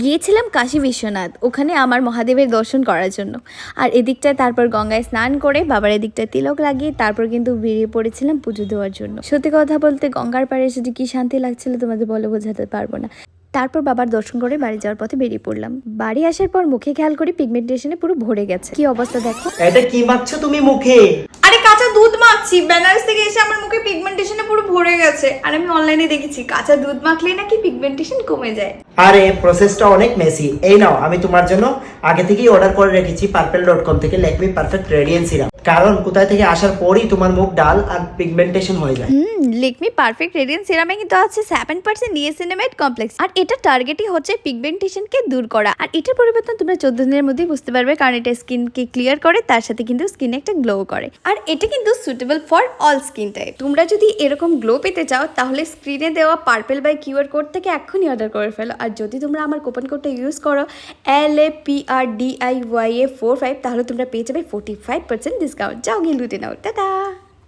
গিয়েছিলাম কাশী বিশ্বনাথ, ওখানে আমার মহাদেবের দর্শন করার জন্য। আর এদিকটায় তারপর গঙ্গায় স্নান করে বাবার এদিকটায় তিলক লাগিয়ে তারপর কিন্তু বেরিয়ে পড়েছিলাম পুজো দেওয়ার জন্য। সত্যি কথা বলতে গঙ্গার পাড়ে এসে যে কি শান্তি লাগছিল তোমাদের বলে বোঝাতে পারবো না। তারপর বাবার দর্শন করে বাড়ি যাওয়ার পথে বেরিয়ে পড়লাম। বাড়ি আসার পর মুখে খেয়াল করি পিগমেন্টেশনে পুরো ভরে গেছে। কি অবস্থা দেখো। এটা কি মাখছো তুমি মুখে? আরে কাঁচা দুধ মাখছি, বেনারস থেকে এসে আমার মুখে পিগমেন্টেশনে পুরো ভরে গেছে। আর আমি অনলাইনে দেখেছি কাঁচা দুধ মাখলেই নাকি পিগমেন্টেশন কমে যায়। আরে প্রসেসটা অনেক মেসি। এই নাও, আমি তোমার জন্য আগে থেকেই অর্ডার করে রেখেছি purple.com থেকে ল্যাকমি পারফেক্ট রেডিয়েন্স সিরাম। কারণ কোথায় থেকে আসার পরই তোমার মুখ ডাল আর পিগমেন্টেশন হয়ে যায়। লেকমি পারফেক্ট রেডিয়েন্স সিরামে কিন্তু আছে 7% নিয়াসিনামাইড কমপ্লেক্স, আর এটা টার্গেটই হচ্ছে পিগমেন্টেশনকে দূর করা। আর এটার পরিবর্তন তোমরা 14 দিনের মধ্যেই বুঝতে পারবে, কারণ এটা স্কিনকে ক্লিয়ার করে, তার সাথে কিন্তু স্কিনে একটা গ্লো করে। আর এটা কিন্তু suitable for all skin type. তোমরা যদি এরকম গ্লো পেতে চাও তাহলে স্ক্রিনে দেওয়া পার্পল বাই কিউআর কোড থেকে এক্ষুনি অর্ডার করে ফেলো। আর যদি তোমরা আমার কুপন কোডটা ইউজ করো LAPRDIYA45, তাহলে তোমরা পেয়ে যাবে 45% ডিসকাউন্ট। যাও গিয়ে লুটে নাও। টাটা।